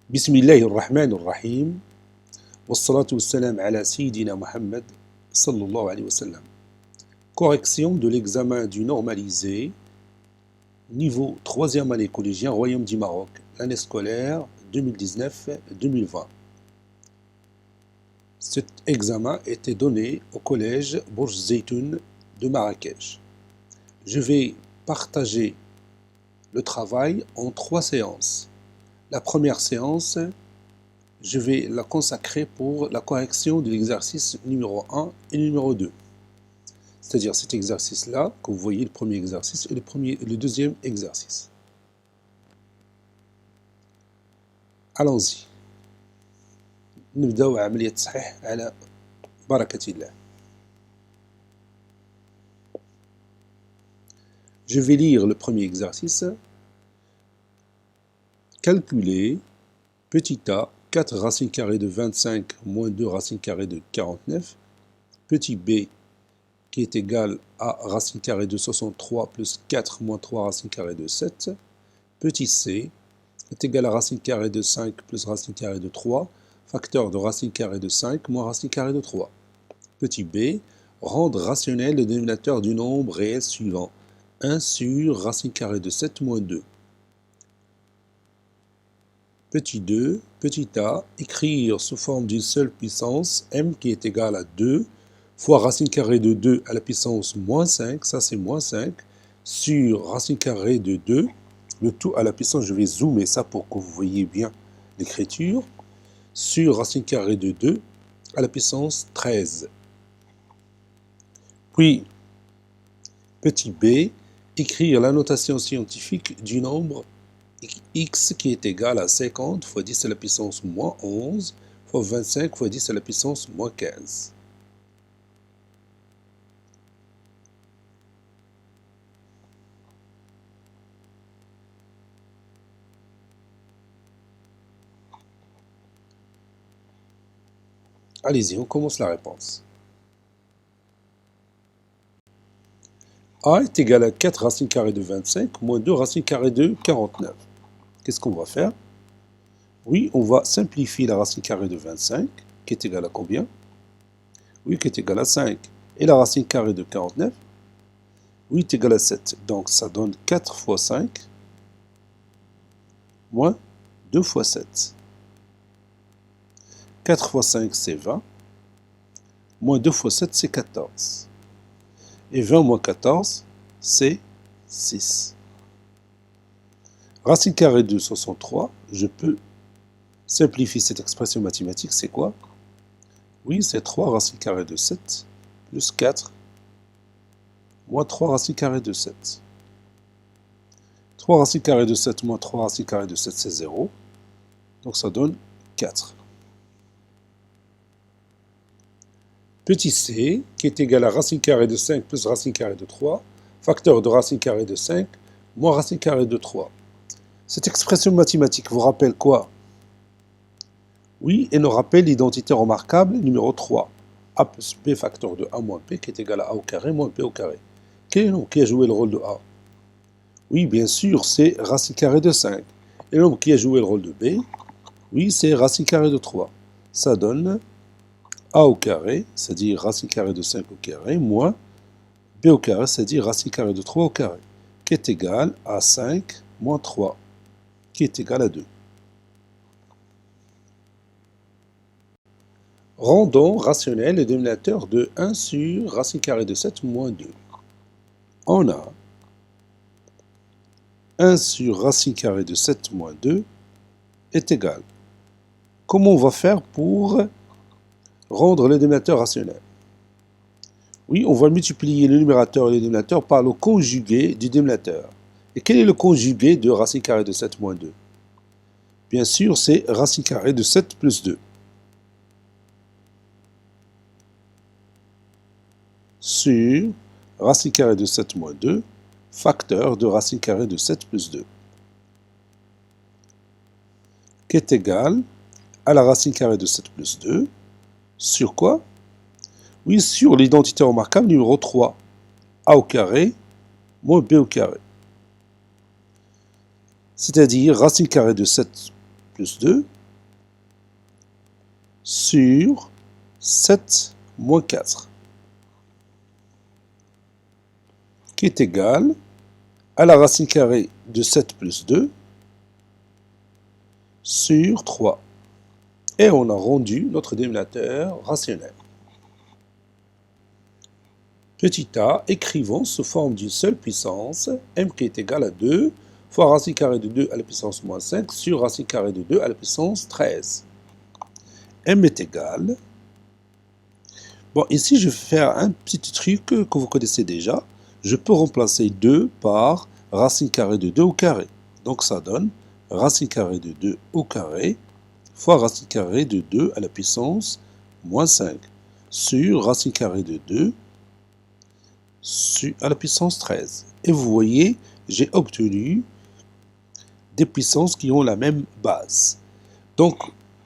بسم الله الرحمن الرحيم والصلاة والسلام على سيدنا Muhammad sallallahu alayhi wa sallam. Correction de l'examen du normalisé, niveau 3e année collégien, Royaume du Maroc, l'année scolaire 2019-2020. Cet examen était donné au collège Bourj Zeytoun de Marrakech. Je vais partager le travail en 3 séances. La première séance, je vais la consacrer pour la correction de l'exercice numéro 1 et numéro 2. C'est-à-dire cet exercice-là, que vous voyez le premier exercice et le deuxième exercice. Allons-y. نبدأ عملية تصحيح على بركة الله. Je vais lire le premier exercice. Calculer petit a, 4 racines carrées de 25 moins 2 racines carrées de 49. Petit b, qui est égal à racine carrée de 63 plus 4 moins 3 racine carrée de 7. Petit c est égal à racine carrée de 5 plus racine carrée de 3, facteur de racine carrée de 5 moins racine carrée de 3. Petit b, rendre rationnel le dénominateur du nombre réel suivant, 1 sur racine carrée de 7 moins 2. Petit 2, petit a, écrire sous forme d'une seule puissance, m qui est égal à 2, fois racine carrée de 2 à la puissance moins 5, ça c'est moins 5, sur racine carrée de 2, le tout à la puissance, je vais zoomer ça pour que vous voyez bien l'écriture, sur racine carrée de 2 à la puissance 13. Puis, petit b, écrire la notation scientifique du nombre x qui est égal à 50 fois 10 à la puissance moins 11 fois 25 fois 10 à la puissance moins 15. Allez-y, on commence la réponse. A est égal à 4 racines carrées de 25 moins 2 racines carrées de 49. Qu'est-ce qu'on va faire? Oui, on va simplifier la racine carrée de 25, qui est égale à combien? Oui, qui est égale à 5. Et la racine carrée de 49? Oui, est égale à 7. Donc, ça donne 4 fois 5, moins 2 fois 7. 4 fois 5, c'est 20. Moins 2 fois 7, c'est 14. Et 20 moins 14, c'est 6. Racine carrée de 63, je peux simplifier cette expression mathématique, c'est quoi? Oui, c'est 3 racine carrée de 7, plus 4, moins 3 racine carrée de 7. 3 racine carrée de 7 moins 3 racine carrée de 7, c'est 0. Donc ça donne 4. Petit c, qui est égal à racine carrée de 5 plus racine carrée de 3, facteur de racine carrée de 5, moins racine carrée de 3. Cette expression mathématique vous rappelle quoi? Oui, elle nous rappelle l'identité remarquable numéro 3. A plus B facteur de A moins P qui est égal à A au carré moins B au carré. Quel est le nombre qui a joué le rôle de A? Oui, bien sûr, c'est racine carrée de 5. Et le nombre qui a joué le rôle de B? Oui, c'est racine carrée de 3. Ça donne A au carré, c'est-à-dire racine carrée de 5 au carré, moins B au carré, c'est-à-dire racine carrée de 3 au carré, qui est égal à 5 moins 3, qui est égal à 2. Rendons rationnel le dénominateur de 1 sur racine carrée de 7 moins 2. On a 1 sur racine carrée de 7 moins 2 est égal. Comment on va faire pour rendre le dénominateur rationnel? Oui, on va multiplier le numérateur et le dénominateur par le conjugué du dénominateur. Et quel est le conjugué de racine carrée de 7 moins 2? Bien sûr, c'est racine carrée de 7 plus 2. Sur racine carrée de 7 moins 2, facteur de racine carrée de 7 plus 2. Qui est égal à la racine carrée de 7 plus 2. Sur quoi? Oui, sur l'identité remarquable numéro 3. A au carré moins B au carré. C'est-à-dire racine carrée de 7 plus 2 sur 7 moins 4, qui est égal à la racine carrée de 7 plus 2 sur 3. Et on a rendu notre dénominateur rationnel. Petit a, écrivons sous forme d'une seule puissance, m qui est égal à 2 fois racine carrée de 2 à la puissance moins 5 sur racine carrée de 2 à la puissance 13. M est égal... Bon, ici, je vais faire un petit truc que vous connaissez déjà. Je peux remplacer 2 par racine carrée de 2 au carré. Donc, ça donne racine carrée de 2 au carré fois racine carrée de 2 à la puissance moins 5 sur racine carrée de 2 à la puissance 13. Et vous voyez, j'ai obtenu des puissances qui ont la même base. Donc,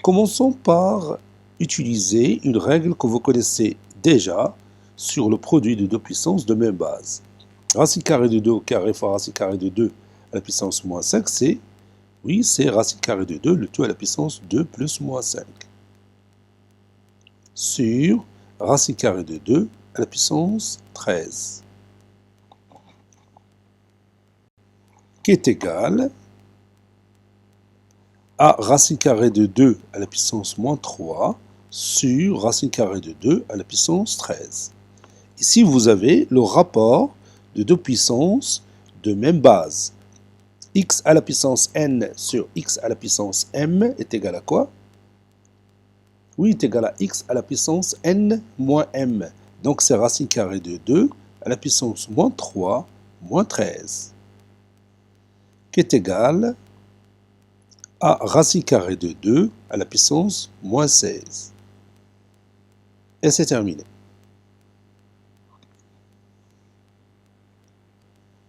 commençons par utiliser une règle que vous connaissez déjà sur le produit de deux puissances de même base. Racine carrée de 2 au carré fois racine carrée de 2 à la puissance moins 5, c'est racine carrée de 2, le tout à la puissance 2 plus moins 5, sur racine carrée de 2 à la puissance 13, qui est égal à racine carrée de 2 à la puissance moins 3 sur racine carrée de 2 à la puissance 13. Ici, vous avez le rapport de deux puissances de même base. X à la puissance n sur x à la puissance m est égal à quoi? Oui, est égal à x à la puissance n moins m. Donc, c'est racine carrée de 2 à la puissance moins 3 moins 13, qui est égal à racine carrée de 2 à la puissance moins 16. Et c'est terminé.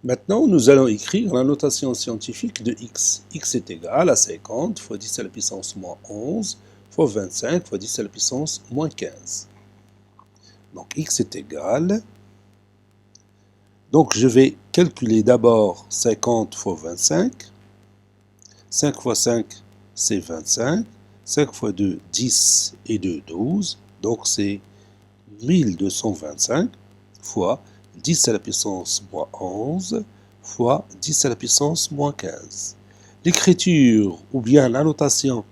Maintenant, nous allons écrire la notation scientifique de x. X est égal à 50 fois 10 à la puissance moins 11 fois 25 fois 10 à la puissance moins 15. Donc, x est égal... Donc, je vais calculer d'abord 50 fois 25. 5 fois 5, c'est 25. 5 fois 2, 10 et 2, 12. Donc, c'est 1225 fois 10 à la puissance moins 11 fois 10 à la puissance moins 15. L'écriture ou bien la notation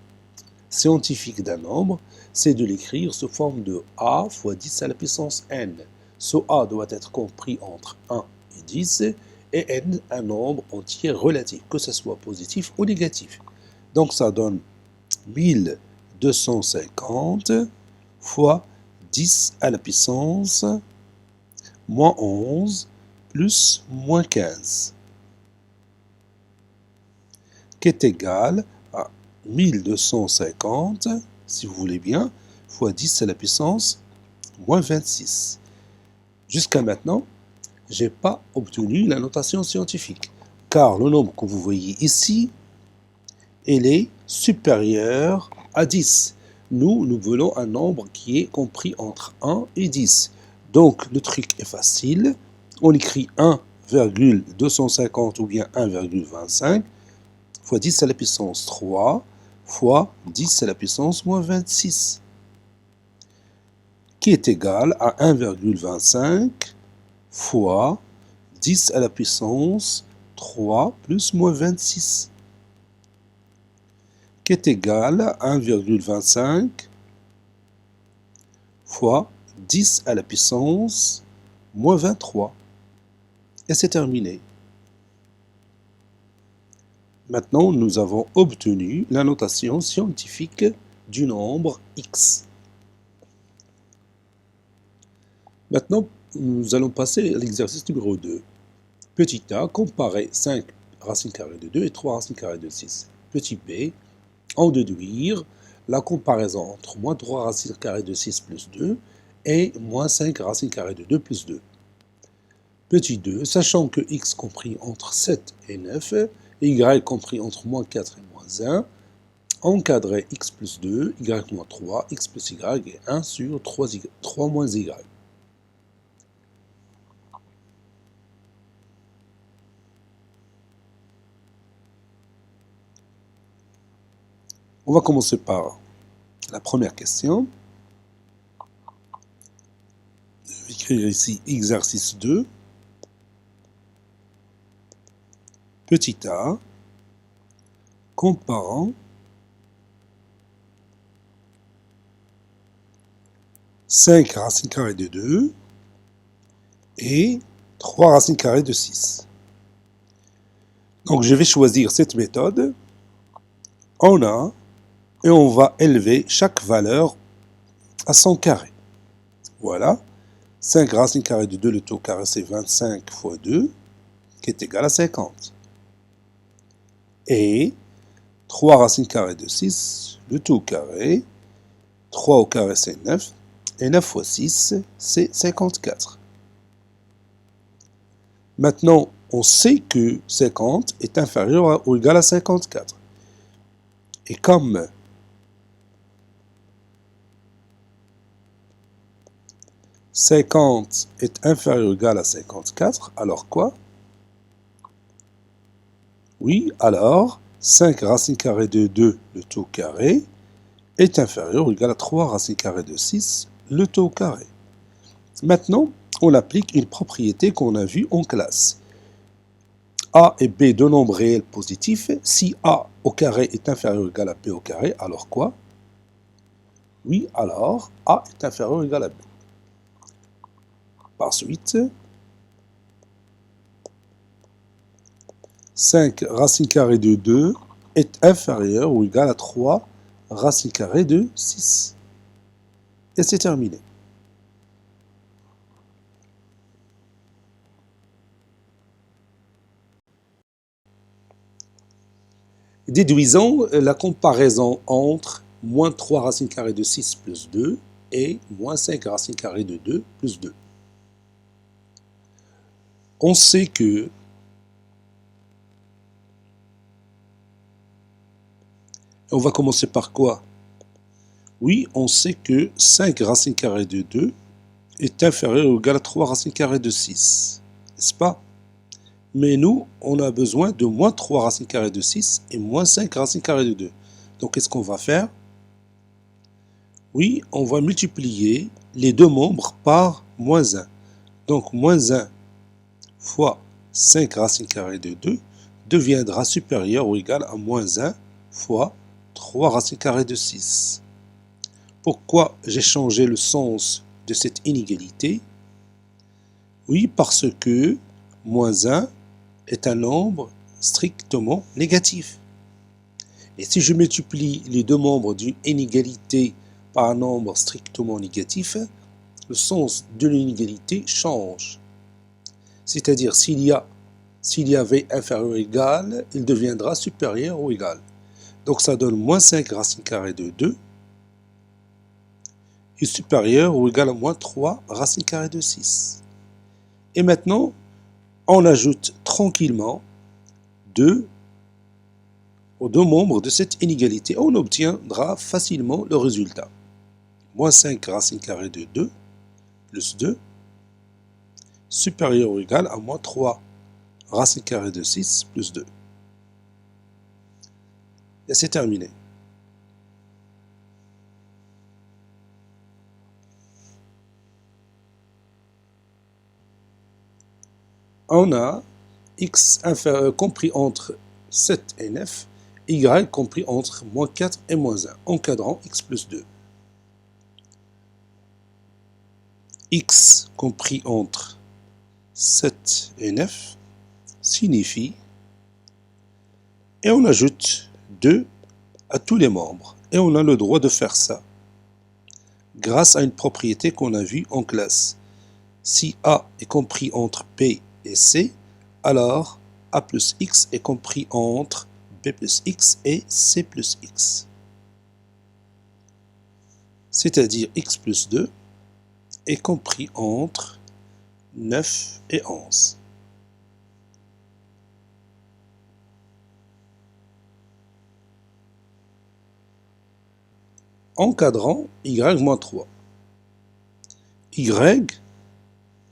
scientifique d'un nombre, c'est de l'écrire sous forme de a fois 10 à la puissance n. Ce a doit être compris entre 1 et 10 et n un nombre entier relatif, que ce soit positif ou négatif. Donc ça donne 1250 fois 10 à la puissance moins 11 plus moins 15, qui est égal à 1250, si vous voulez bien, fois 10 à la puissance moins 26. Jusqu'à maintenant, je n'ai pas obtenu la notation scientifique, car le nombre que vous voyez ici, il est supérieur à 10. Nous voulons un nombre qui est compris entre 1 et 10. Donc, le truc est facile. On écrit 1,250 ou bien 1,25 fois 10 à la puissance 3 fois 10 à la puissance moins 26, qui est égal à 1,25 fois 10 à la puissance 3 plus moins 26, qui est égal à 1,25 fois 10 à la puissance moins 23. Et c'est terminé. Maintenant, nous avons obtenu la notation scientifique du nombre x. Maintenant, nous allons passer à l'exercice numéro 2. Petit a, comparer 5 racines carrées de 2 et 3 racines carrées de 6. Petit b, en déduire la comparaison entre moins 3 racines carrées de 6 plus 2 et moins 5 racines carrées de 2 plus 2. Petit 2, sachant que x compris entre 7 et 9 et y compris entre moins 4 et moins 1, encadrer x plus 2, y moins 3, x plus y et 1 sur 3 moins y. On va commencer par la première question. Je vais écrire ici exercice 2. Petit a, comparant 5 racines carrées de 2 et 3 racines carrées de 6. Donc je vais choisir cette méthode en A et on va élever chaque valeur à son carré. Voilà. 5 racines carrées de 2, le tout carré c'est 25 fois 2, qui est égal à 50. Et 3 racines carrées de 6, le tout carré, 3 au carré c'est 9, et 9 fois 6 c'est 54. Maintenant, on sait que 50 est inférieur ou égal à 54. Et comme 50 est inférieur ou égal à 54, alors quoi? Oui, alors 5 racines carrées de 2, le tout carré, est inférieur ou égal à 3 racines carrées de 6, le tout carré. Maintenant, on applique une propriété qu'on a vue en classe. A et B, deux nombres réels positifs. Si A au carré est inférieur ou égal à B au carré, alors quoi? Oui, alors A est inférieur ou égal à B. Par suite, 5 racines carrées de 2 est inférieur ou égal à 3 racines carrées de 6. Et c'est terminé. Déduisons la comparaison entre moins 3 racines carrées de 6 plus 2 et moins 5 racines carrées de 2 plus 2. On sait que on va commencer par quoi? Oui, on sait que 5 racines carrées de 2 est inférieur ou égal à 3 racines carrées de 6, n'est-ce pas? Mais nous, on a besoin de moins 3 racines carrées de 6 et moins 5 racines carrées de 2. Donc, qu'est-ce qu'on va faire? Oui, on va multiplier les deux membres par moins 1. Donc, moins 1 fois 5 racines carrées de 2 deviendra supérieur ou égal à moins 1 fois 3 racines carrées de 6. Pourquoi j'ai changé le sens de cette inégalité? Oui, parce que moins 1 est un nombre strictement négatif. Et si je multiplie les deux membres d'une inégalité par un nombre strictement négatif, le sens de l'inégalité change. C'est-à-dire, s'il y avait inférieur ou égal, il deviendra supérieur ou égal. Donc ça donne moins 5 racines carrées de 2 est supérieur ou égal à moins 3 racines carrées de 6. Et maintenant, on ajoute tranquillement 2 aux deux membres de cette inégalité. On obtiendra facilement le résultat. Moins 5 racines carrées de 2 plus 2 supérieur ou égal à moins 3 racines carrées de 6 plus 2. Et c'est terminé. On a x compris entre 7 et 9, y compris entre moins 4 et moins 1, encadrant x plus 2. X compris entre 7 et 9 signifie, et on ajoute 2 à tous les membres, et on a le droit de faire ça, grâce à une propriété qu'on a vue en classe. Si A est compris entre B et C, alors A plus X est compris entre B plus X et C plus X. C'est-à-dire X plus 2 est compris entre 9 et 11. Encadrant y-3. Y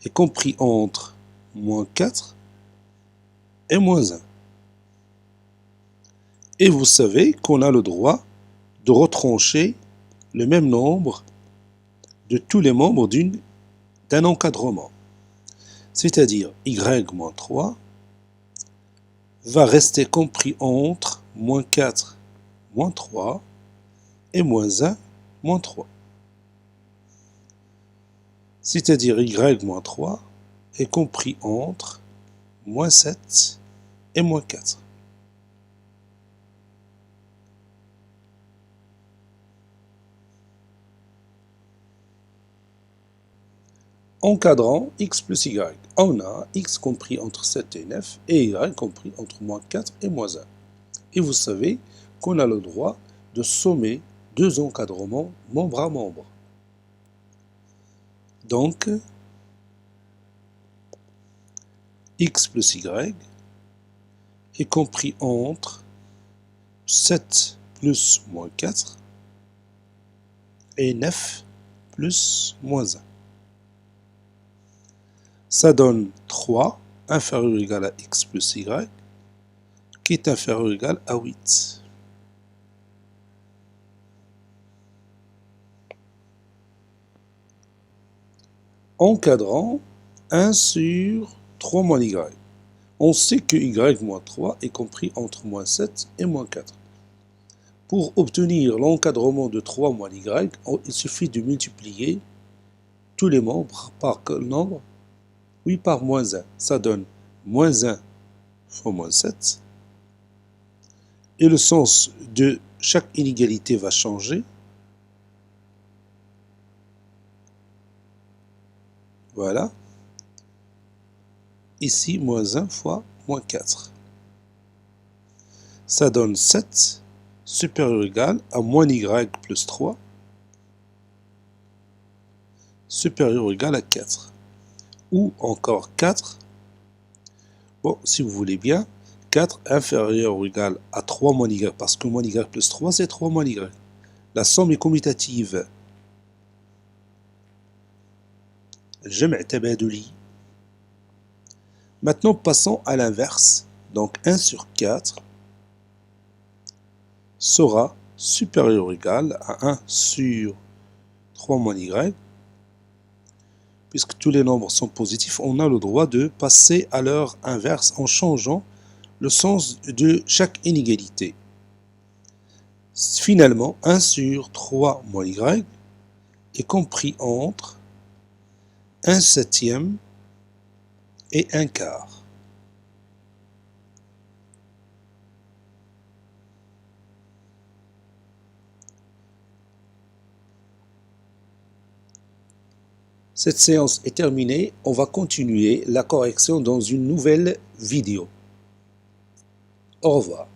est compris entre moins 4 et moins 1. Et vous savez qu'on a le droit de retrancher le même nombre de tous les membres d'un encadrement. C'est-à-dire y moins 3 va rester compris entre moins 4, moins 3 et moins 1, moins 3. C'est-à-dire y moins 3 est compris entre moins 7 et moins 4. Encadrant x plus y. On a x compris entre 7 et 9 et y compris entre moins 4 et moins 1. Et vous savez qu'on a le droit de sommer deux encadrements membre à membre. Donc, x plus y est compris entre 7 plus moins 4 et 9 plus moins 1. Ça donne 3 inférieur ou égal à x plus y, qui est inférieur ou égal à 8. Encadrant 1 sur 3 moins y. On sait que y moins 3 est compris entre moins 7 et moins 4. Pour obtenir l'encadrement de 3 moins y, il suffit de multiplier tous les membres par quel nombre? Oui, par moins 1. Ça donne moins 1 fois moins 7. Et le sens de chaque inégalité va changer. Voilà. Ici, moins 1 fois moins 4. Ça donne 7 supérieur ou égal à moins y plus 3 supérieur ou égal à 4. Ou encore 4. Bon, si vous voulez bien, 4 inférieur ou égal à 3 moins y, parce que moins y plus 3, c'est 3 moins y. La somme est commutative. Jam' tabaduli. Maintenant, passons à l'inverse. Donc, 1 sur 4 sera supérieur ou égal à 1 sur 3 moins y. Puisque tous les nombres sont positifs, on a le droit de passer à leur inverse en changeant le sens de chaque inégalité. Finalement, 1 sur 3 moins y est compris entre 1 septième et 1 quart. Cette séance est terminée, on va continuer la correction dans une nouvelle vidéo. Au revoir.